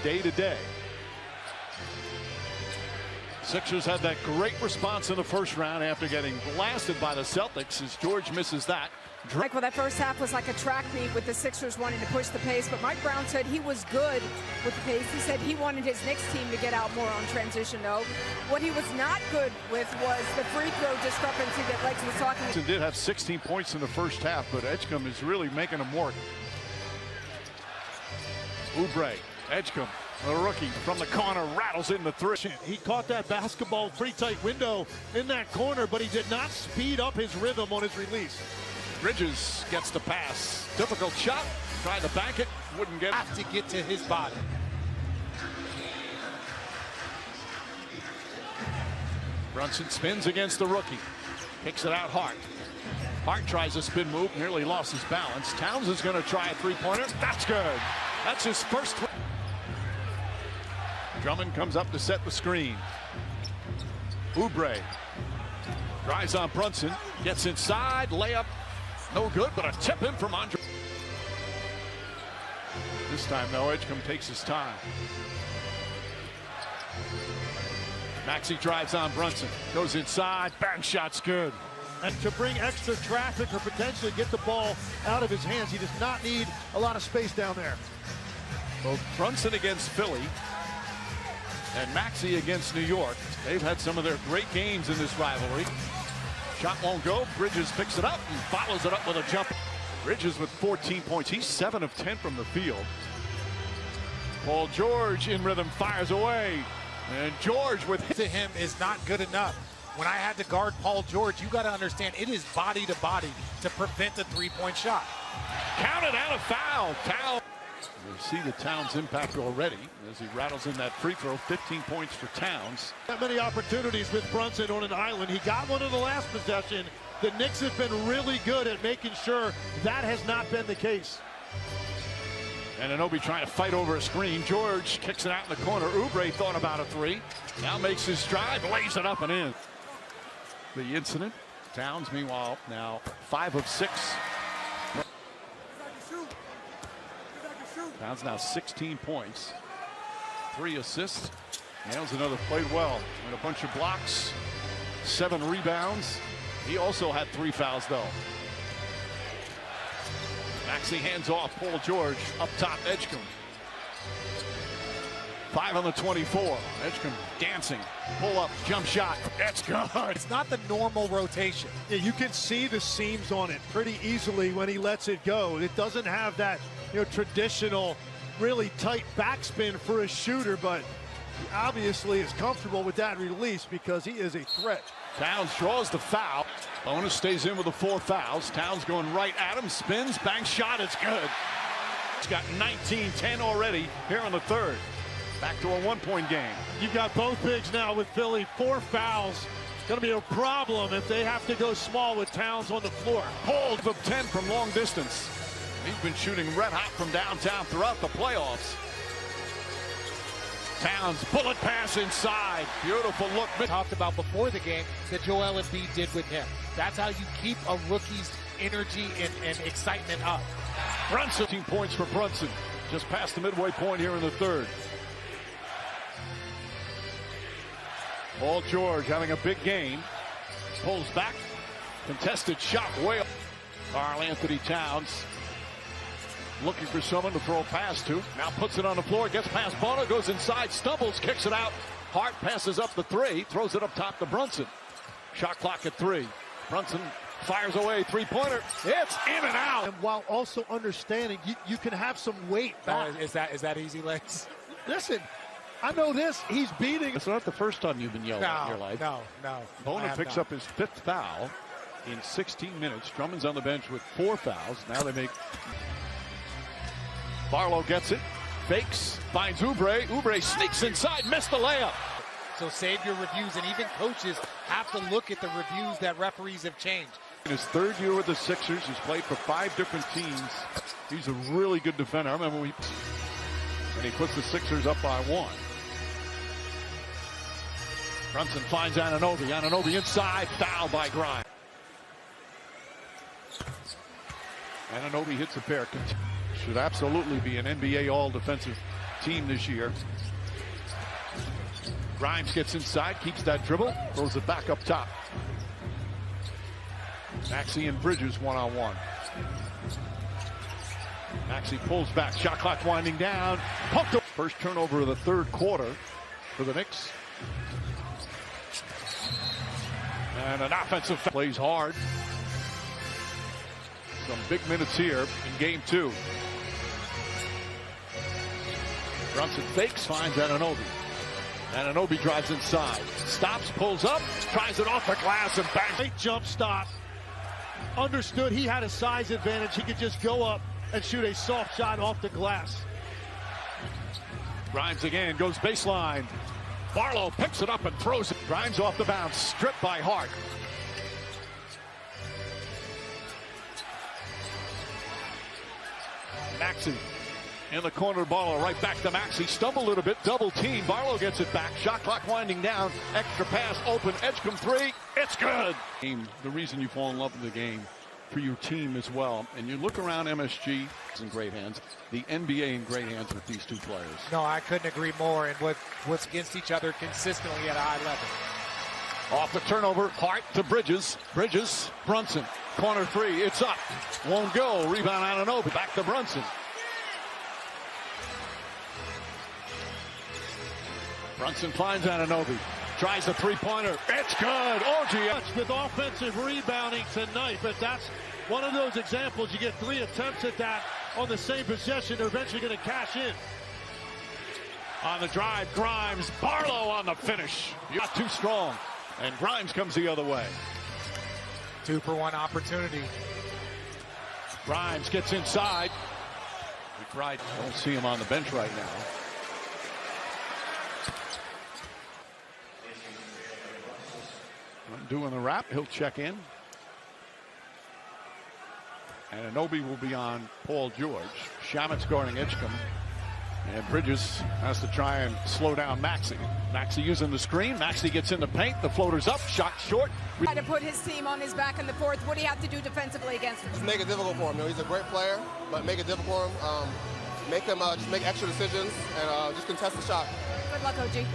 day to day. Sixers had that great response in the first round after getting blasted by the Celtics as George misses that. Mike, well, that first half was like a track meet with the Sixers wanting to push the pace, but Mike Brown said he was good with the pace. He said he wanted his Knicks team to get out more on transition, though. What he was not good with was the free throw discrepancy that Legs was talking about. He did have 16 points in the first half, but Edgecombe is really making him work. Oubre, Edgecombe, the rookie from the corner, rattles in the three. He caught that basketball pretty tight window in that corner, but he did not speed up his rhythm on his release. Bridges gets the pass. Difficult shot. Tried to bank it. Wouldn't get it. Have to get to his body. Brunson spins against the rookie. Kicks it out Hart. Hart tries a spin move. Nearly lost his balance. Towns is going to try a three-pointer. That's good. That's his first. Drummond comes up to set the screen. Oubre drives on Brunson. Gets inside. Layup. No good, but a tip in from Andre. This time, though, Edgecombe takes his time. Maxey drives on Brunson. Goes inside. Bang shot's good. And to bring extra traffic or potentially get the ball out of his hands, he does not need a lot of space down there. Both Brunson against Philly and Maxey against New York. They've had some of their great games in this rivalry. Shot won't go. Bridges picks it up and follows it up with a jump. Bridges with 14 points. He's 7 of 10 from the field. Paul George in rhythm fires away. And George with to him is not good enough. When I had to guard Paul George, you got to understand it is body to body to prevent a three-point shot. Counted out a foul. Towns. You see the Towns impact already as he rattles in that free throw. 15 points for Towns. Not many opportunities with Brunson on an island. He got one in the last possession. The Knicks have been really good at making sure that has not been the case. And Anunoby trying to fight over a screen. George kicks it out in the corner. Oubre thought about a three. Now makes his stride, lays it up and in. The incident. Towns, meanwhile, now 5 of 6. Towns now 16 points, 3 assists. Nails another, played well. And a bunch of blocks, 7 rebounds. He also had 3 fouls, though. Maxey hands off. Paul George up top. Edgecombe. 5 on the 24. Edgecombe dancing. Pull up. Jump shot. That's good. It's not the normal rotation. Yeah, you can see the seams on it pretty easily when he lets it go. It doesn't have that, traditional, really tight backspin for a shooter, but he obviously is comfortable with that release because he is a threat. Towns draws the foul. Bonus stays in with the 4 fouls. Towns going right at him. Spins. Bang shot. It's good. He's got 19-10 already here in the third. Back to a 1-point game. You've got both bigs now with Philly. 4 fouls. It's going to be a problem if they have to go small with Towns on the floor. Hold of 10 from long distance. He's been shooting red hot from downtown throughout the playoffs. Towns, bullet pass inside. Beautiful look. Talked about before the game that Joel Embiid did with him. That's how you keep a rookie's energy and excitement up. Brunson, 15 points for Brunson. Just past the midway point here in the third. Paul George having a big game. Pulls back. Contested shot way up. Karl Anthony Towns looking for someone to throw a pass to. Now puts it on the floor. Gets past Bono. Goes inside. Stumbles. Kicks it out. Hart passes up the 3. Throws it up top to Brunson. Shot clock at 3. Brunson fires away. 3-pointer. It's in and out. And while also understanding you can have some weight back. Is that easy, Legs? Listen. I know this. He's beating. It's not the first time you've been yelled at in your life. No. Bono picks up his 5th foul in 16 minutes. Drummond's on the bench with 4 fouls. Now they make. Barlow gets it. Fakes. Finds Oubre. Oubre sneaks inside. Missed the layup. So save your reviews, and even coaches have to look at the reviews that referees have changed. In his 3rd year with the Sixers, he's played for 5 different teams. He's a really good defender. I remember when he puts the Sixers up by 1. Brunson finds Anunoby. Anunoby inside. Foul by Grimes. Anunoby hits a pair. Should absolutely be an NBA all-defensive team this year. Grimes gets inside, keeps that dribble, throws it back up top. Maxey and Bridges one-on-one. Maxey pulls back, shot clock winding down. Poked up. First turnover of the third quarter for the Knicks. And an offensive plays hard. Some big minutes here in game 2. Brunson fakes, finds Anunoby. Anunoby drives inside, stops, pulls up, tries it off the glass and bangs. Great jump stop. Understood he had a size advantage. He could just go up and shoot a soft shot off the glass. Grimes again, goes baseline. Barlow picks it up and throws it. Grimes off the bounce, stripped by Hart. Maxey in the corner, Barlow right back to Maxey. Stumbled a little bit, double team. Barlow gets it back. Shot clock winding down. Extra pass, open. Edgecombe three. It's good. The reason you fall in love with the game for your team as well. And you look around MSG, it's in great hands. The NBA in great hands with these two players. No, I couldn't agree more. And what's against each other consistently at a high level. Off the turnover, Hart to Bridges. Bridges, Brunson. Corner three, it's up. Won't go. Rebound Anunoby. Back to Brunson. Brunson finds Anunoby. Tries the three-pointer. It's good. OG with offensive rebounding tonight, but that's one of those examples. You get 3 attempts at that on the same possession. They're eventually going to cash in. On the drive, Grimes. Barlow on the finish. You're not too strong. And Grimes comes the other way. 2-for-1 opportunity. Grimes gets inside. McBride, don't see him on the bench right now. Doing the wrap, he'll check in. And Anunoby will be on Paul George. Shamit's guarding Edgecombe. And Bridges has to try and slow down Maxey. Maxey using the screen. Maxey gets in the paint. The floater's up. Shot short. Try to put his team on his back in the fourth. What do you have to do defensively against him? Just make it difficult for him. You know, he's a great player, but make it difficult for him. Make him just make extra decisions and just contest the shot. Good luck, OG.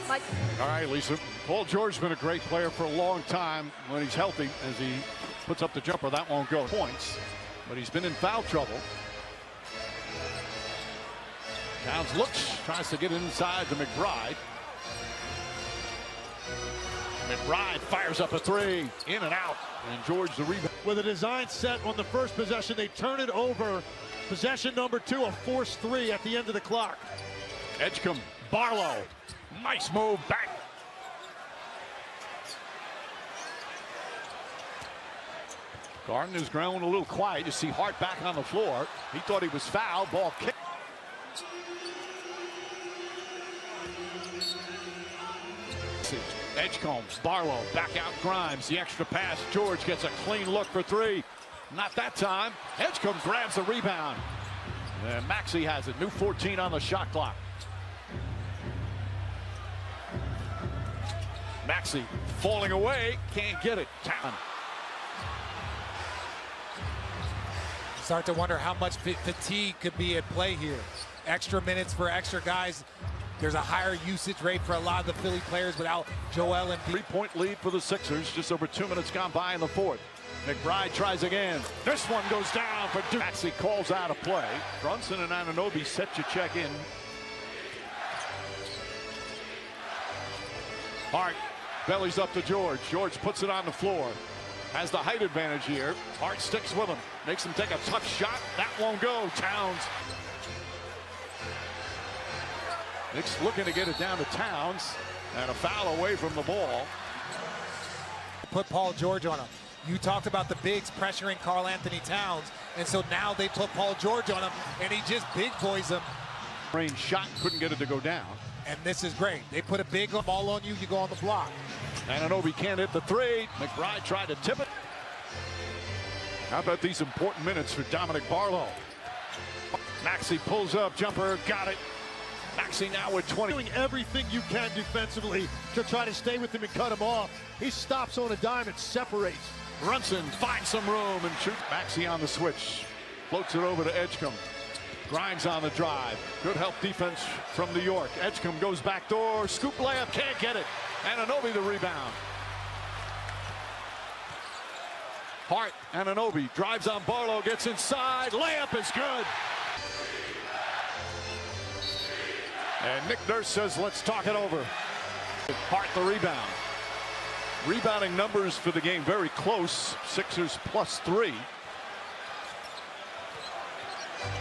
Mike. All right, Lisa. Paul George has been a great player for a long time when he's healthy. As he puts up the jumper, that won't go. Points, but he's been in foul trouble. Towns looks, tries to get inside to McBride. McBride fires up a three, in and out, and George the rebound. With a design set on the first possession, they turn it over. Possession number 2, a forced 3 at the end of the clock. Edgecombe, Barlow, nice move back. Gardner's grown a little quiet. You see Hart back on the floor. He thought he was fouled. Ball kicked. Edgecombe, Barlow, back out Grimes. The extra pass. George gets a clean look for 3. Not that time. Edgecombe grabs the rebound. And Maxey has it. New 14 on the shot clock. Maxey falling away. Can't get it. Town. Start to wonder how much fatigue could be at play here. Extra minutes for extra guys. There's a higher usage rate for a lot of the Philly players without Joel and 3-point lead for the Sixers. Just over 2 minutes gone by in the fourth. McBride tries again. This one goes down for Duke. Maxey calls out a play. Brunson and Anunoby set to check in. Hart bellies up to George. George puts it on the floor. Has the height advantage here. Hart sticks with him. Makes him take a tough shot. That won't go. Towns. Knicks looking to get it down to Towns. And a foul away from the ball. Put Paul George on him. You talked about the bigs pressuring Karl Anthony Towns. And so now they put Paul George on him. And he just big boys him. Range shot, couldn't get it to go down. And this is great. They put a big ball on you. You go on the block. Anunoby can't hit the 3. McBride tried to tip it. How about these important minutes for Dominic Barlow? Maxey pulls up, jumper, got it. Maxey now with 20. Doing everything you can defensively to try to stay with him and cut him off. He stops on a dime and separates. Brunson finds some room and shoots. Maxey on the switch. Floats it over to Edgecombe. Grimes on the drive. Good help defense from New York. Edgecombe goes back door. Scoop layup. Can't get it. Anunoby the rebound. Hart, Anunoby drives on Barlow. Gets inside. Layup is good. And Nick Nurse says, let's talk it over. Hart the rebound. Rebounding numbers for the game very close. Sixers +3.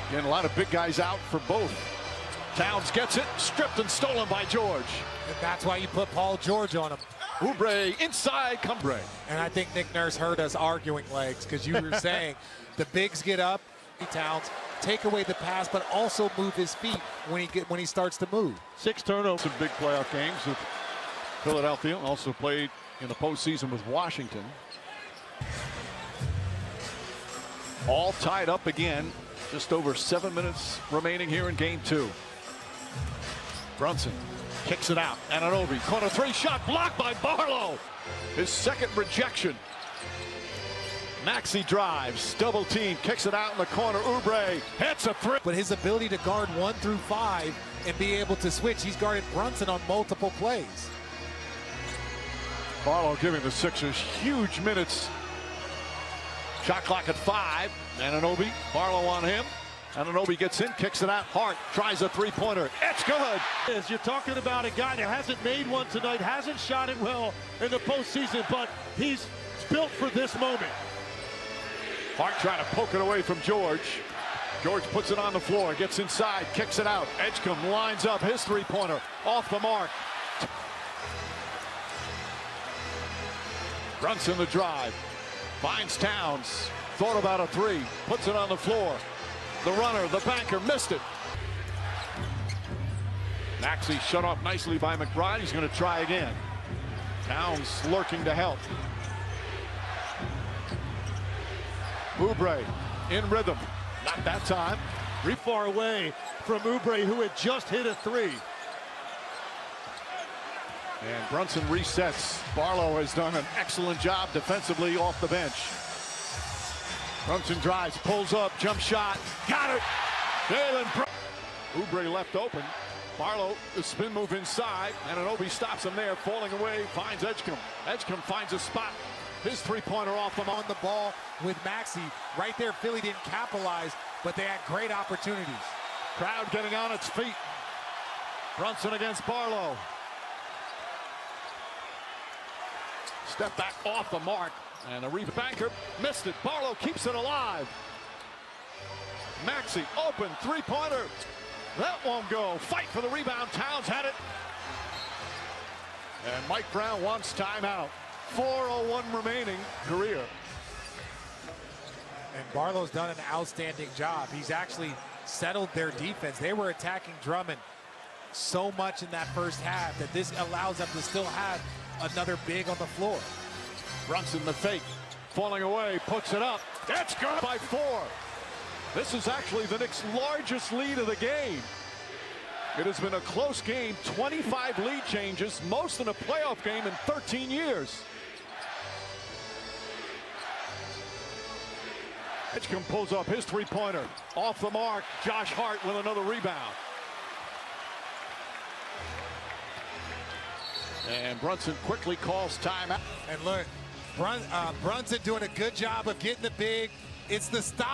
Again, a lot of big guys out for both. Towns gets it, stripped and stolen by George. And that's why you put Paul George on him. Oubre inside, Cumbre. And I think Nick Nurse heard us arguing legs, because you were saying the bigs get up, Towns take away the pass, but also move his feet when he starts to move. 6 turnovers in big playoff games with Philadelphia. Also played in the postseason with Washington. All tied up again. Just over 7 minutes remaining here in game 2. Brunson kicks it out. Anunoby, corner 3 shot blocked by Barlow. His second rejection. Maxey drives, double team, kicks it out in the corner. Oubre hits a 3. But his ability to guard 1 through 5 and be able to switch, he's guarded Brunson on multiple plays. Barlow giving the Sixers huge minutes. Shot clock at 5. Anunoby, Barlow on him. Anunoby gets in, kicks it out. Hart tries a 3-pointer. It's good. You're talking about a guy that hasn't made one tonight, hasn't shot it well in the postseason, but he's built for this moment. Hart trying to poke it away from George. George puts it on the floor, gets inside, kicks it out. Edgecombe lines up his 3-pointer off the mark. Brunson the drive. Finds Towns. Thought about a 3. Puts it on the floor. The runner, the banker, missed it. Maxey shut off nicely by McBride. He's going to try again. Towns lurking to help. Oubre in rhythm. Not that time. Far away from Oubre, who had just hit a 3. And Brunson resets. Barlow has done an excellent job defensively off the bench. Brunson drives, pulls up, jump shot. Got it! Oubre left open. Barlow, the spin move inside. Anunoby stops him there, falling away, finds Edgecombe. Edgecombe finds a spot. His 3-pointer off him on the ball. With Maxey right there, Philly didn't capitalize, but they had great opportunities. Crowd getting on its feet. Brunson against Barlow. Step back off the mark. And a banker missed it. Barlow keeps it alive. Maxey open 3-pointer. That won't go. Fight for the rebound. Towns had it. And Mike Brown wants timeout. 4:01 remaining career. And Barlow's done an outstanding job. He's actually settled their defense. They were attacking Drummond so much in that first half that this allows them to still have another big on the floor. Brunson the fake, falling away, puts it up. That's good by 4. This is actually the Knicks' largest lead of the game. It has been a close game, 25 lead changes, most in a playoff game in 13 years. Edgecombe pulls up his 3-pointer. Off the mark, Josh Hart with another rebound. And Brunson quickly calls timeout. And look, Brunson doing a good job of getting the big. It's the stop.